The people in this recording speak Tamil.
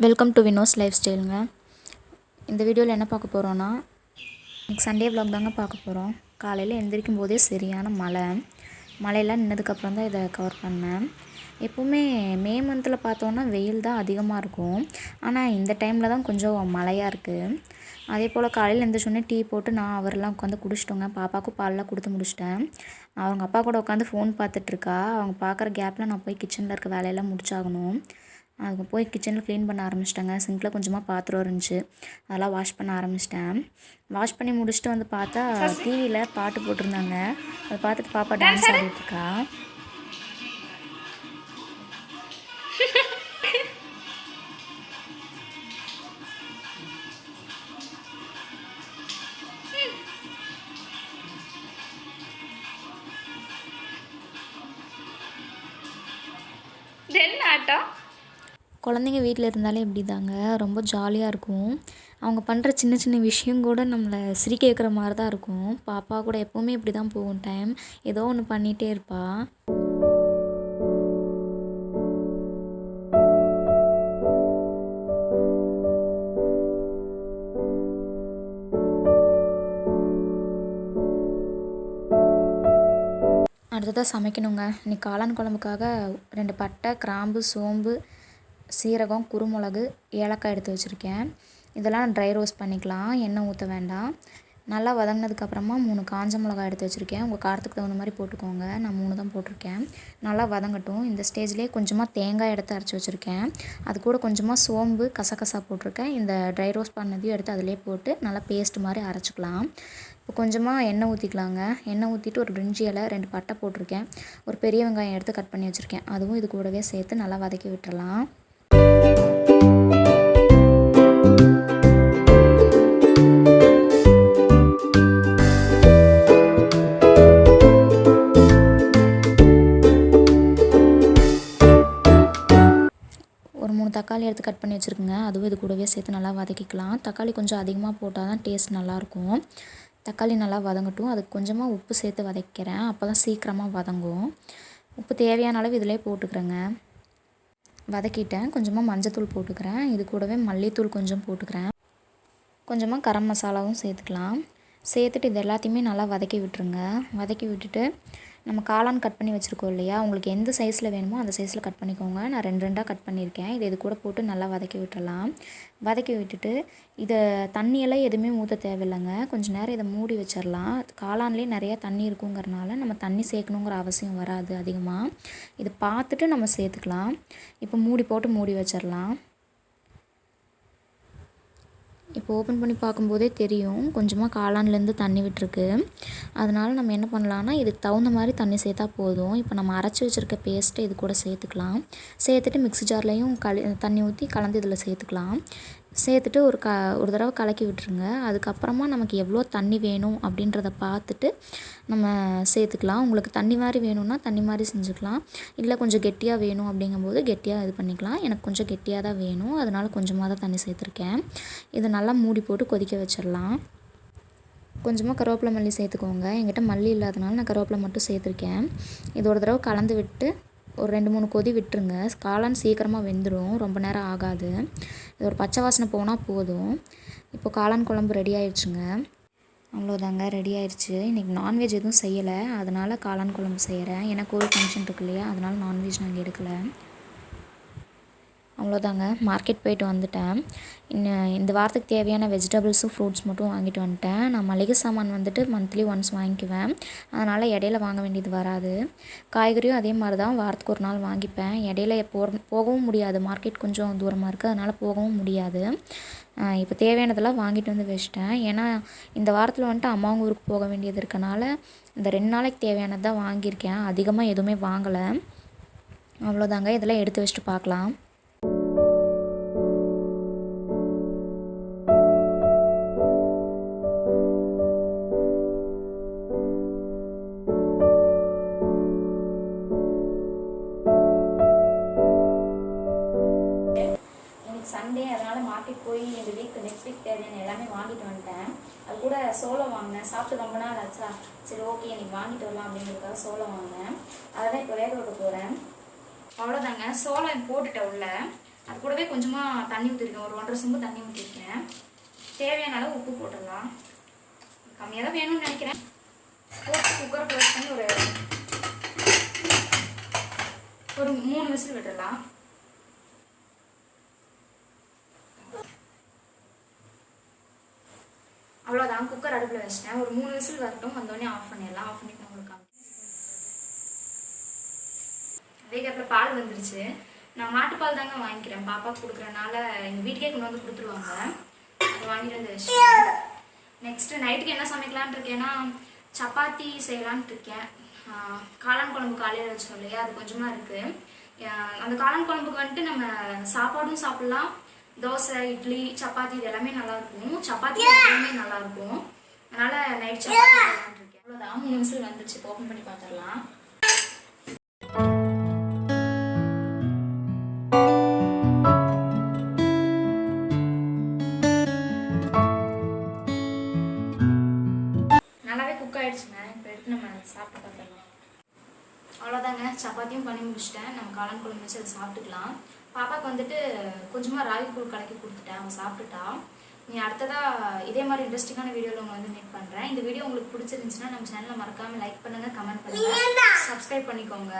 வெல்கம் டு வினோஸ் லைஃப் ஸ்டைலுங்க. இந்த வீடியோவில் என்ன பார்க்க போகிறோன்னா, இன்றைக்கி சண்டே விலாக் தாங்க பார்க்க போகிறோம். காலையில் எந்திரிக்கும் போதே சரியான மழையெல்லாம் நின்னதுக்கப்புறம் தான் இதை கவர் பண்ணேன். எப்போவுமே மே மந்தில் பார்த்தோன்னா வெயில் தான் அதிகமாக இருக்கும். ஆனால் இந்த டைமில் தான் கொஞ்சம் மழையாக இருக்குது. அதே போல் காலையில் எழுந்திரிச்சோடனே டீ போட்டு நான் அவரெல்லாம் உட்காந்து குடிச்சிட்டோங்க. பாப்பாவுக்கும் பாலெலாம் கொடுத்து முடிச்சிட்டேன். அவங்க அப்பா கூட உட்காந்து ஃபோன் பார்த்துட்ருக்கா. அவங்க பார்க்குற கேப்பில் நான் போய் கிச்சனில் இருக்க வேலையெல்லாம் முடிச்சாகணும். அதுக்கு போய் கிச்சனில் க்ளீன் பண்ண ஆரம்பிச்சிட்டேங்க. சிங்கில் கொஞ்சமாக பாத்திரம் இருந்துச்சு, அதெல்லாம் வாஷ் பண்ண ஆரம்பிச்சிட்டேன். வாஷ் பண்ணி முடிச்சுட்டு வந்து பார்த்தா டிவியில் பாட்டு போட்டிருந்தாங்க. அதை பார்த்துட்டு பாப்பா டான்ஸ் ஆடிட்டுருக்கா. குழந்தைங்க வீட்டில் இருந்தாலே இப்படி தாங்க, ரொம்ப ஜாலியாக இருக்கும். அவங்க பண்ணுற சின்ன சின்ன விஷயம் கூட நம்மளை சிரிக்க வைக்கிற மாதிரி தான் இருக்கும். பாப்பா கூட எப்போவுமே இப்படி தான் போகும் டைம். ஏதோ ஒன்று பண்ணிகிட்டே இருப்பாள். அடுத்ததாக சமைக்கணுங்க. இன்றைக்கி காளான் குழம்புக்காக 2 பட்டை, கிராம்பு, சோம்பு, சீரகம், குருமிளகு, ஏலக்காய் எடுத்து வச்சுருக்கேன். இதெல்லாம் ட்ரை ரோஸ்ட் பண்ணிக்கலாம், எண்ணெய் ஊற்ற வேண்டாம். நல்லா வதங்கினதுக்கப்புறமா 3 காஞ்ச மிளகாய் எடுத்து வச்சுருக்கேன். உங்கள் காரத்துக்கு தகுந்த மாதிரி போட்டுக்கோங்க. நான் 3 தான் போட்டிருக்கேன். நல்லா வதங்கட்டும். இந்த ஸ்டேஜ்லேயே கொஞ்சமாக தேங்காய் எடுத்து அரைச்சி வச்சுருக்கேன். அது கூட கொஞ்சமாக சோம்பு, கசகசா போட்டிருக்கேன். இந்த ட்ரை ரோஸ்ட் பண்ணதையும் எடுத்து அதிலே போட்டு நல்லா பேஸ்ட் மாதிரி அரைச்சிக்கலாம். இப்போ கொஞ்சமாக எண்ணெய் ஊற்றிக்கலாங்க. எண்ணெய் ஊற்றிட்டு ஒரு பிரிஞ்சி இலை, 2 பட்டை போட்டிருக்கேன். ஒரு பெரிய வெங்காயம் எடுத்து கட் பண்ணி வச்சுருக்கேன். அதுவும் இது கூடவே சேர்த்து நல்லா வதக்கி விட்டுறலாம். ஒரு 3 தக்காளி எடுத்து கட் பண்ணி வச்சுருக்குங்க. அதுவும் இது கூடவே சேர்த்து நல்லா வதக்கிக்கலாம். தக்காளி கொஞ்சம் அதிகமாக போட்டால் தான் டேஸ்ட் நல்லாயிருக்கும். தக்காளி நல்லா வதங்கட்டும். அதுக்கு கொஞ்சமாக உப்பு சேர்த்து வதக்கிறேன். அப்போ தான் சீக்கிரமாக வதங்கும். உப்பு தேவையான அளவு இதிலே போட்டுக்கிறேங்க. வதக்கிட்டேன். கொஞ்சமாக மஞ்சத்தூள் போட்டுக்கிறேன். இது கூடவே மல்லித்தூள் கொஞ்சம் போட்டுக்கிறேன். கொஞ்சமாக கரம் மசாலாவும் சேர்த்துக்கலாம். சேர்த்துட்டு இது எல்லாத்தையுமே நல்லா வதக்கி விட்டுருங்க. வதக்கி விட்டுட்டு நம்ம காளான் கட் பண்ணி வச்சுருக்கோம் இல்லையா, உங்களுக்கு எந்த சைஸில் வேணுமோ அந்த சைஸில் கட் பண்ணிக்கோங்க. நான் 2 கட் பண்ணியிருக்கேன். இது கூட போட்டு நல்லா வதக்கி விட்டுறலாம். வதக்கி விட்டுட்டு இதை தண்ணியெல்லாம் எதுவுமே ஊற்ற தேவையில்லைங்க. கொஞ்சம் நேரம் இதை மூடி வச்சிடலாம். காளான்லேயே நிறையா தண்ணி இருக்குங்கிறனால நம்ம தண்ணி சேர்க்கணுங்கிற அவசியம் வராது அதிகமாக. இதை பார்த்துட்டு நம்ம சேர்த்துக்கலாம். இப்போ மூடி போட்டு மூடி வச்சிடலாம். இப்போ ஓப்பன் பண்ணி பார்க்கும்போதே தெரியும் கொஞ்சமாக காளான்லேருந்து தண்ணி விட்டுருக்கு. அதனால் நம்ம என்ன பண்ணலான்னா, இதுக்கு தகுந்த மாதிரி தண்ணி சேர்த்தா போதும். இப்போ நம்ம அரைச்சி வச்சுருக்க பேஸ்ட்டை இது கூட சேர்த்துக்கலாம். சேர்த்துட்டு மிக்ஸி ஜார்லேயும் தண்ணி ஊற்றி கலந்து இதில் சேர்த்துக்கலாம். சேர்த்துட்டு ஒரு தடவை கலக்கி விட்டுருங்க. அதுக்கப்புறமா நமக்கு எவ்வளோ தண்ணி வேணும் அப்படின்றத பார்த்துட்டு நம்ம சேர்த்துக்கலாம். உங்களுக்கு தண்ணி மாதிரி வேணும்னா தண்ணி மாதிரி செஞ்சுக்கலாம். இல்லை கொஞ்சம் கெட்டியாக வேணும் அப்படிங்கும்போது கெட்டியாக இது பண்ணிக்கலாம். எனக்கு கொஞ்சம் கெட்டியாக தான் வேணும், அதனால் கொஞ்சமாக தான் தண்ணி சேர்த்துருக்கேன். இதை நல்லா மூடி போட்டு கொதிக்க வச்சிடலாம். கொஞ்சமாக கருவேப்பிலை மல்லி சேர்த்துக்கோங்க. என்கிட்ட மல்லி இல்லாதனால நான் கருவேப்பிலை மட்டும் சேர்த்துருக்கேன். இது ஒரு தடவை கலந்து விட்டு ஒரு 2-3 கொதி விட்டுருங்க. காளான் சீக்கிரமாக வெந்துடும், ரொம்ப நேரம் ஆகாது. இது ஒரு பச்சை வாசனை போனால் போதும். இப்போ காளான் குழம்பு ரெடி ஆயிடுச்சுங்க. அவ்வளோதாங்க, ரெடி ஆயிடுச்சு. இன்றைக்கி நான்வெஜ் எதுவும் செய்யலை, அதனால் காளான் குழம்பு செய்கிறேன். ஏன்னா கோவில் ஃபங்க்ஷன் இருக்கு இல்லையா, அதனால் நான்வெஜ் நாங்கள் எடுக்கலை. அவ்வளோதாங்க, மார்க்கெட் போயிட்டு வந்துட்டேன். இந்த வாரத்துக்கு தேவையான வெஜிடபிள்ஸும் ஃப்ரூட்ஸ் மட்டும் வாங்கிட்டு வந்துட்டேன். நான் மளிகை சாமான் வந்துட்டு மந்த்லி ஒன்ஸ் வாங்கிக்குவேன், அதனால் இடையில வாங்க வேண்டியது வராது. காய்கறியும் அதே மாதிரி தான், வாரத்துக்கு ஒரு நாள் வாங்கிப்பேன். இடையில போகவும் முடியாது, மார்க்கெட் கொஞ்சம் தூரமாக இருக்குது, அதனால் போகவும் முடியாது. இப்போ தேவையானதெல்லாம் வாங்கிட்டு வந்து வச்சிட்டேன். ஏன்னா இந்த வாரத்தில் வந்துட்டு அம்மாவும் ஊருக்கு போக வேண்டியது இருக்கனால இந்த 2 நாளைக்கு தேவையானது தான் வாங்கியிருக்கேன். அதிகமாக எதுவுமே வாங்கலை. அவ்வளோதாங்க, இதெல்லாம் எடுத்து வச்சுட்டு பார்க்கலாம். சண்டே, அதனால் மார்க்கெட் போய் இந்த நெக்ஸ்ட் வீக் தேவையான எல்லாமே வாங்கிட்டு வந்துட்டேன். அது கூட சோளம் வாங்கினேன். சாப்பிட்டு ரொம்ப நாள் ஆச்சா, சரி ஓகே இன்றைக்கி வாங்கிட்டு வரலாம் அப்படிங்கிறதுக்காக சோளம் வாங்கினேன். அதை தான் இப்போ வேக விட்டு போகிறேன். அவ்வளோதாங்க, சோளம் போட்டுட்டேன் உள்ள. அது கூடவே கொஞ்சமாக தண்ணி ஊற்றிருக்கேன், ஒரு 1.5 சொம்பு தண்ணி ஊற்றிருக்கேன். தேவையான அளவு உப்பு போட்டுடலாம். கம்மியாக தான் வேணும்னு நினைக்கிறேன். போட்டு குக்கரை க்ளோஸ் பண்ணி ஒரு 3 விசில் விட்டுடலாம். அவ்வளோதான், குக்கர் அடுப்பில் வச்சிட்டேன். ஒரு 3 விசில் வரட்டும், வந்தோடனே ஆஃப் பண்ணிடலாம். ஆஃப் பண்ணிட்டு உங்களுக்கு வேகத்தில் பால் வந்துருச்சு. நான் மாட்டுப்பால் தாங்க வாங்கிக்கிறேன், பாப்பாவுக்கு கொடுக்குறனால எங்கள் வீட்டுக்கே கொண்டு வந்து கொடுத்துருவாங்க. அதை வாங்கிட்டு வந்து வச்சுட்டேன். நெக்ஸ்ட்டு நைட்டுக்கு என்ன சமைக்கலான் இருக்கேன்னா சப்பாத்தி செய்யலான்ட்டு இருக்கேன். காளான் குழம்பு காலையில் வச்சோம் இல்லையா, அது கொஞ்சமாக இருக்குது. அந்த காளான் குழம்புக்கு வந்துட்டு நம்ம சாப்பாடும் சாப்பிட்லாம், தோசை, இட்லி, சப்பாத்தி இது எல்லாமே நல்லாயிருக்கும். சப்பாத்தி எல்லாமே நல்லாயிருக்கும். அதனால் நைட் சப்பாத்தி செய்யலான்ட்டு இருக்கேன். அவ்வளோதான், 3 விசில் வந்துருச்சு. ஓப்பன் பண்ணி பார்த்துடலாம். நல்லாவே குக் ஆகிடுச்சுங்க. இப்போ எடுத்து நம்ம சாப்பிட்டு பார்த்துடலாம். அவ்வளோதாங்க, சப்பாத்தியும் பண்ணி முடிச்சிட்டேன். நம்ம காளான் குழம்பு வச்சு அதை சாப்பிட்டுக்கலாம். பாப்பாவுக்கு வந்துட்டு கொஞ்சமாக ராகி கூழ் கலக்கி கொடுத்துட்டேன், அவன் சாப்பிட்டுட்டா. நீ அடுத்ததாக இதே மாதிரி இன்ட்ரெஸ்டிங்கான வீடியோவில் உங்களை வந்து மீட் பண்ணுறேன். இந்த வீடியோ உங்களுக்கு பிடிச்சிருந்துச்சுன்னா நம்ம சேனலை மறக்காமல் லைக் பண்ணுங்கள், கமெண்ட் பண்ணுங்கள், சப்ஸ்கிரைப் பண்ணிக்கோங்க.